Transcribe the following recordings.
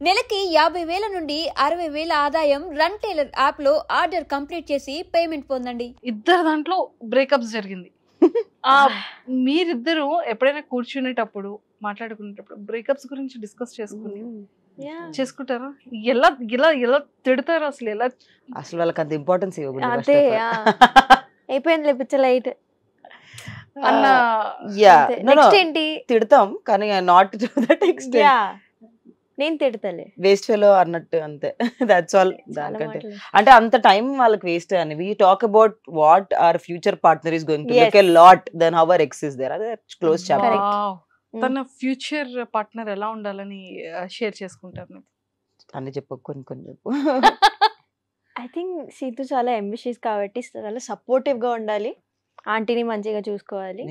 నెలకి 50,000 నుండి 60,000 ఆదాయం రన్ టైలర్ యాప్ లో ఆర్డర్ కంప్లీట్ చేసి పేమెంట్ పొందండి. ఇద్దరు దాంట్లో బ్రేకప్స్ జరిగింది. మీరిద్దరు ఎప్పుడైనా కూర్చునేటప్పుడు మాట్లాడుకునేటప్పుడు బ్రేకప్స్ గురించి డిస్కస్ చేసుకుంటారా? ఎలా ఎలా ఎలా తిడతారు అసలు? ఎలా అసలు వాళ్ళకి అంత ఇంపార్టెన్స్ అదే అయిపోయింది పిచ్చ లైట్ అన్న నెక్స్ట్ ఏంటి తిడతాం కానీ నాట్ టు దట్ ఎక్స్టెంట్. నేను తిడతలే వేస్ట్ ఫెలో అన్నట్టు అంతే. That's all. దానికంటే అంటే అంత టైం వాళ్ళకి వేస్ట్ అని. We talk about what our future partner is going to look a lot then how our ex is there. అదే క్లోజ్ చాప్టర్. తన ఫ్యూచర్ పార్ట్నర్ ఎలా ఉండాలని షేర్ చేసుకుంటారు? అన్ని చెప్పు, కొన్ని కొన్ని చెప్పు. ఐ థింక్ సీతు చాలా అంబిషియస్ కాబట్టి చాలా సపోర్టివ్ గా ఉండాలి, ఆంటీని మంచిగా చూసుకోవాలి,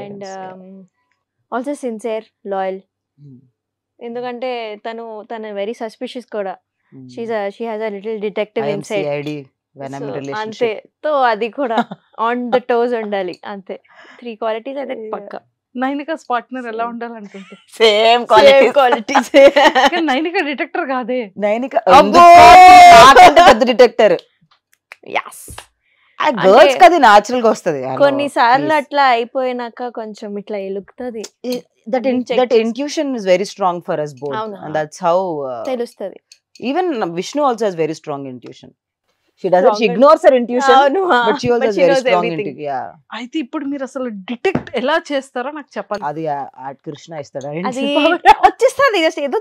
అండ్ ఆల్సో సిన్సియర్, లాయల్. ఎందుకంటే తను వెరీ సస్పిషియస్ కూడా. She has a little detective inside. అంతే, తో అది కూడా ఆన్ ద టోస్ ఉండాలి. అంతే 3 క్వాలిటీస్ అయితే పక్కా. నైనికాస్ పార్ట్నర్ ఎలా ఉండాలనుకుంటే సేమ్ క్వాలిటీస్. నైనిక డిటెక్టర్ కాదే. నైనిక పెద్ద డిటెక్టర్. గర్ల్స్ కది న్యాచురల్ గా వస్తది. కొన్నిసార్లు అట్లా అయిపోయినాక కొంచెం ఇట్లా ఎలుగుతుంది. that intuition is very strong for us both. And that's how తెలుస్తది. Even Vishnu also has very strong intuition. She doesn't, she ignores her intuition, but she also has very strong intuition. Yeah. అయితే ఇప్పుడు మీరు అసలు detect ఎలా చేస్తారో నాకు చెప్పాలి. అది కృష్ణ ఇస్తాడా? అది వచ్చేస్తుంది ఏదో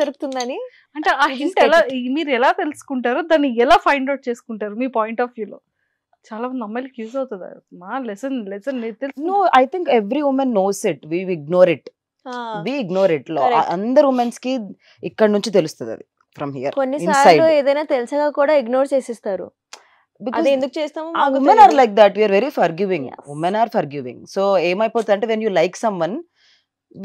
జరుగుతుందని. అంటే ఆ హింట్ ఎలా మీరు ఎలా తెలుసుకుంటారో, దాన్ని ఎలా ఫైండ్ అవుట్ చేసుకుంటారు మీ పాయింట్ ఆఫ్ వ్యూలో? చాలా మంది అమ్మాయిలకి యూజ్ అవుతుంది మా lesson. No, I think every woman knows it. We ignore it. అందరు ఉమెన్స్ కి ఇక్కడ నుంచి తెలుస్తుంది అది, ఫ్రమ్ హియర్. కొన్నిసార్లు ఏదైనా తెలిసగా కూడా ఇగ్నోర్ చేసేస్తారు. అది ఎందుకు చేస్తాము? women are like that. We are very forgiving. Women are forgiving. So ఏమైపోతుంది అంటే when you like someone,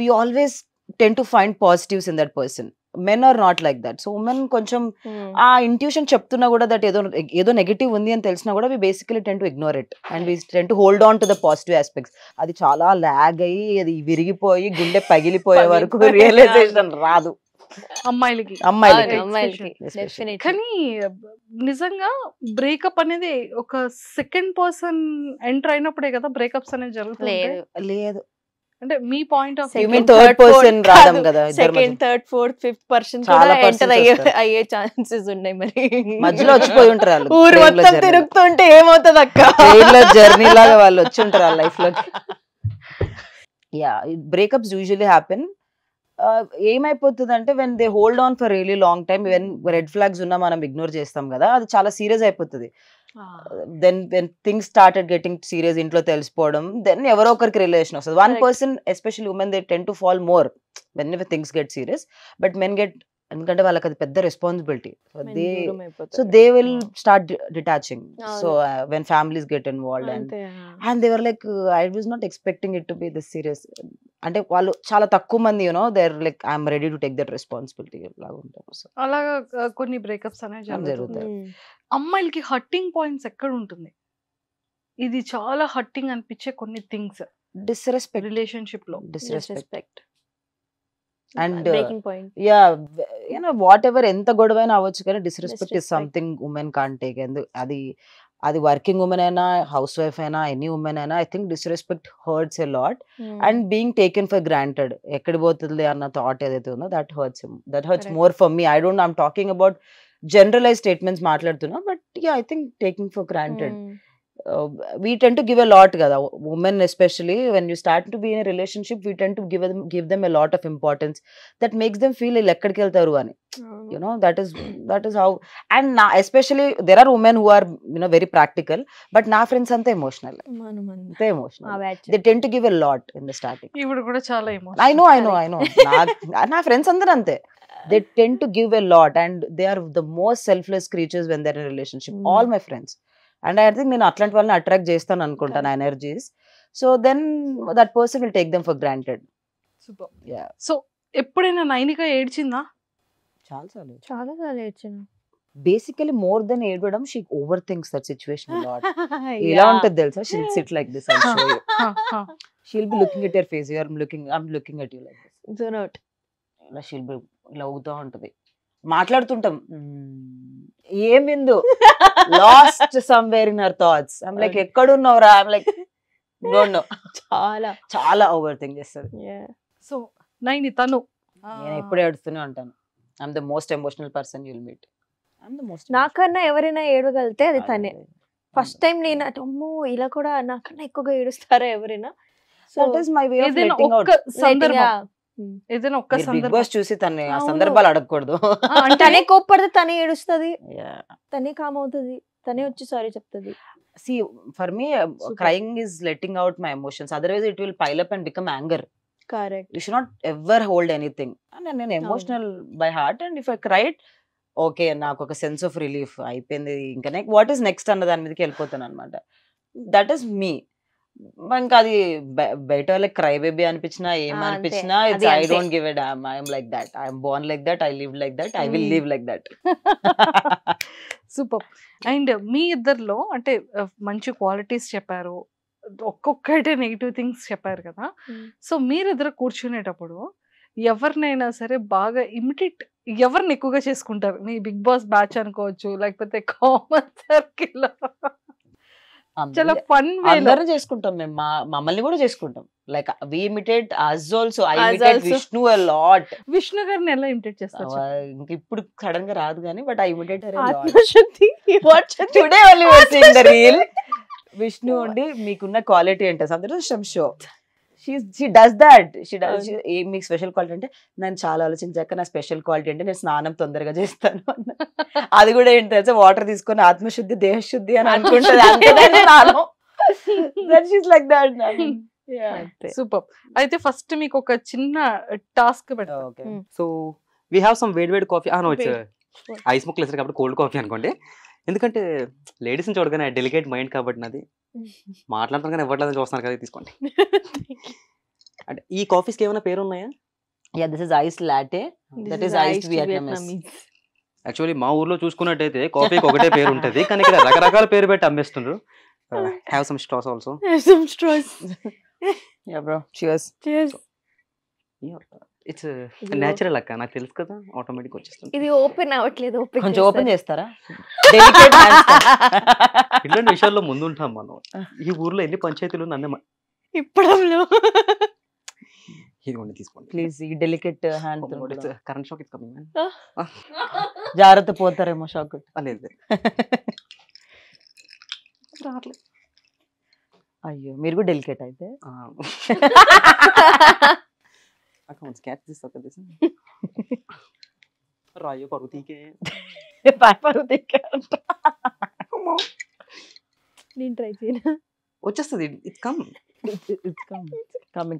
we always tend to find positives in that person. Men are not like that. So women కొంచెం ఆ intuition చెప్తున్నా కూడా that ఏదో negative ఉంది అని తెలిసినా కూడా we basically tend to ignore it and we tend to hold on to the positive aspects. అది చాలా లాగ్ అయ్యి అది విరిగిపోయి గుండె పగిలిపోయే వరకు రియలైజేషన్ రాదు అమ్మాయిలకి. కానీ నిజంగా బ్రేకప్ అనేది ఒక సెకండ్ పర్సన్ ఎంటర్ అయినప్పుడే కదా బ్రేకప్స్ అనేది జరుగుతుంది. లేదు అంటే మీ point of view third person రాదం కదా, second third fourth fifth person కూడా ఎంటర్ అయ్యే ఛాన్సెస్ ఉన్నాయి. మరి మధ్యలో వచ్చిపోయి ఉంటారు వాళ్ళు, ఊరు మొత్తం తిరుగుతుంటే ఏమవుతుంది అక్క? జర్నీ లాగా వాళ్ళు వచ్చి ఉంటారు ఆ లైఫ్ లోకి. Yeah, breakups usually happen. ఏమైపోతుంది అంటే when they hold on for really long time, when red flags ఉన్నా మనం ఇగ్నోర్ చేస్తాం కదా, అది చాలా సీరియస్ అయిపోతుంది. Then when things started getting serious, ఇంట్లో తెలిసిపోవడం, దెన్ ఎవరో ఒకరికి రిలేషన్ వస్తుంది. One person especially women they tend to fall more whenever things get serious. But men get, ఎందుకంటే వాళ్ళకి అది పెద్ద responsibility. So they will start detaching. So when families get involved and they were like I was not expecting it to be this serious. అంటే వాళ్ళు చాలా తక్కువ మంది you know they are like I'm ready to take that responsibility లాగా ఉంటారు. So అలాగా కొన్ని breakups అనేవి జరుగుతాయి. అమ్మాయిలకి హర్టింగ్ పాయింట్స్ ఎక్కడ ఉంటుంది? ఇది చాలా హర్టింగ్ అనిపించే కొన్ని థింగ్స్. డిస్రెస్పెక్ట్ రిలేషన్షిప్ లో, disrespect and yeah you know whatever ఎంత గొడవైనా అవ్వచ్చు కానీ disrespect is something women can't take. అది వర్కింగ్ ఉమెన్ అయినా, హౌస్ వైఫ్ అయినా, ఎనీ ఉమెన్ అయినా, I think disrespect hurts a lot. And being taken for granted, ఎక్కడ పోతుంది అన్న థాట్ ఏదైతే ఉందో that hurts more for me. I'm talking about generalized statements మాట్లాడుతున్నా, but yeah, I think taking for granted. We tend to give a lot kada, women especially when you start to be in a relationship, we tend to give them a lot of importance that makes them feel ekkadiki veltaru ani, you know, that is how. And especially there are women who are, you know, very practical, but na friends ante emotional, they tend to give a lot in the starting. ivudu kuda chaala emotional. I know na friends andaru ante, they tend to give a lot and they are the most selfless creatures when they're in a relationship. All my friends, and I think నేను అట్లాంటి వాళ్ళని attract చేస్తాను అనుకుంటాను, energies. So then that person will take them for granted. Super. Yeah. So ఎప్పుడైనా నైనిక ఏడ్చిందా? చాలా ఏడ్చాను. Basically more than ఏడవడం, she overthinks that situation lot. ఎలా ఉంటుంది తెలుసా? She'll sit like this and show you. She'll be looking at your face, I'm looking at you like this. Zone out. She'll be ఇలా ఊగుతూ ఉంటది, మాట్లాడుతుంటాం, ఏమిందు lost somewhere in her thoughts. I'm like ఎక్కడున్నావురా, I'm like don't know. చాలా చాలా over think చేస్తుంది. So Naini తను నేను ఎప్పుడు ఏడుస్తూనే ఉంటాను. I'm the most emotional person you'll meet. నాకన్నా ఎవరైనా ఏడవగలితే అది తనే. ఫస్ట్ టైం నేను అమ్మో ఇలా కూడా నాకన్నా ఎక్కువగా ఏడుస్తారా ఎవరైనా. That is my way of ఏదైనా లెట్టింగ్ అవుట్. ఒక్క సందర్భం, ఏదైనా ఒక్క బిగ్ సందర్భం బాస్ చూసి తన్ని ఆ అవును. సందర్భాలు అడగకూడదు. అంటే తనే కోప్పడితే తనే ఏడుస్తుంది, Yeah. తనే కామ్ అవుతుంది, తనే వచ్చి సారీ చెప్తుంది. See, for me, crying is letting out my emotions. Otherwise, it will pile up and become anger. Correct. You should not ever hold anything. And నేను emotional by heart, and if I cried, okay, నాకు ఒక sense of relief అయిపోయింది. ఇంకా what is next అన్న దాని మీదకి వెళ్ళిపోతాను అనమాట. That is me. ఇంకా అది బయట వాళ్ళకి క్రై బేబీ అనిపించినా ఏమనిపించినా it's I don't give a damn. I'm like that, I'm born like that, I live like that, I will live like that. Super. And మీ ఇద్దరిలో అంటే మంచి క్వాలిటీస్ చెప్పారు, ఒక్కొక్కటి నెగిటివ్ థింగ్స్ చెప్పారు కదా. సో మీరిద్దరు కూర్చునేటప్పుడు ఎవరినైనా సరే బాగా ఇమిటేట్ ఎవరిని ఎక్కువగా చేసుకుంటారు? మీ బిగ్ బాస్ బ్యాచ్ అనుకోవచ్చు, లేకపోతే కామన్ సర్కిల్, చాలా ఫన్ అందరం చేసుకుంటాం మేము. మమ్మల్ని కూడా చేసుకుంటాం. Like we imitate us also. I imitate Vishnu a lot. Vishnu గారిని ఎలా ఇమిటేట్ చేస్తారు? ఇంక ఇప్పుడు సడన్ గా రాదు కానీ but I imitate her a lot. ఆత్మశక్తి Today only we are seeing the reel. Vishnu ఉండి మీకున్న క్వాలిటీ అంటే సంతోషం show. She does that. She does. మీకు స్పెషల్ క్వాలిటీ అంటే నేను చాలా ఆలోచించాక నా స్పెషల్ క్వాలిటీ అంటే నేను స్నానం తొందరగా చేస్తాను. అది కూడా ఏంటి తెలుసా, వాటర్ తీసుకొని ఆత్మశుద్ధి దేహశుద్ధి అని అనుకుంటుంది. Like that. సూపర్. అయితే ఫస్ట్ మీకు ఒక చిన్న టాస్క్ పెడతాను. Okay. So we have some వేడి కాఫీ. ఐస్ ముక్కలు వేసారు కాబట్టి కోల్డ్ కాఫీ అనుకోండి. ఎందుకంటే లేడీస్ని చూడగానే డెలికేట్ మైండ్ కాబట్టి నాది, మాట్లాడతాను కానీ ఇవ్వట్లేదని చూస్తున్నారు కదా, తీసుకోండి. అంటే ఈ కాఫీస్కి ఏమైనా పేరు ఉన్నాయా? Yeah, this is iced latte. That is iced Vietnamese. Actually మా ఊర్లో చూసుకున్నట్టయితే కాఫీకి ఒకటే పేరు ఉంటుంది, కానీ ఇక్కడ రకరకాల పేరు పెట్టి అమ్మేస్తుండ్రు. Have some straws also. some straws. Yeah bro, cheers. Cheers. It's natural అక్క, నాకు తెలుసు కదా, ఆటోమేటిక్ వచ్చేస్తుంది. ఇది ఓపెన్ అవ్వట్లేదు. కొంచెం ఓపెన్ చేస్తారా? Delicate hands. ఇట్లాంటి విషయాల్లో ముందుంటాం మనం. ఈ ఊర్లో ఎన్ని పంచాయతీలు నన్నే ఇప్పడంలో ఇదిగోండి తీసుకోండి ప్లీజ్. ఈ delicate hand current shock is coming. జాగ్రత్త, పోతారేమో షాక్. లేదు రావట్లేదు. అయ్యో, మీరు కూడా డెలికేట్ అయితే. క్యాచ్ దిస్ అక్క, దిస్ రాయో పరుతీకే నేను ట్రై చేయను. వచ్చేస్తుంది. It come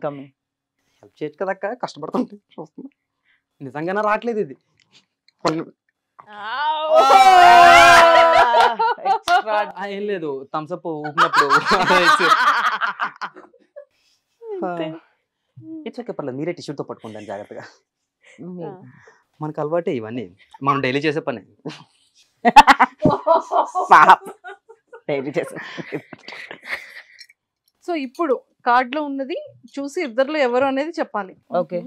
coming. హెల్ప్ చేయొచ్చు కదా అక్క, కష్టపడుతుంటే చూస్తున్నా. నిజంగానే రావట్లేదు ఇది. ఏం లేదు, థమ్స్అప్ ఊపినప్పుడు ఇట్స్ ఓకే, పర్లేదు. మీరే టిష్యూతో పట్టుకుంటాను జాగ్రత్తగా. మనకు అలవాటే ఇవన్నీ, మనం డైలీ చేసే పని. సో ఇప్పుడు కార్డ్ లో ఉన్నది చూసి ఇద్దరులో ఎవరు అనేది చెప్పాలి. ఓకే.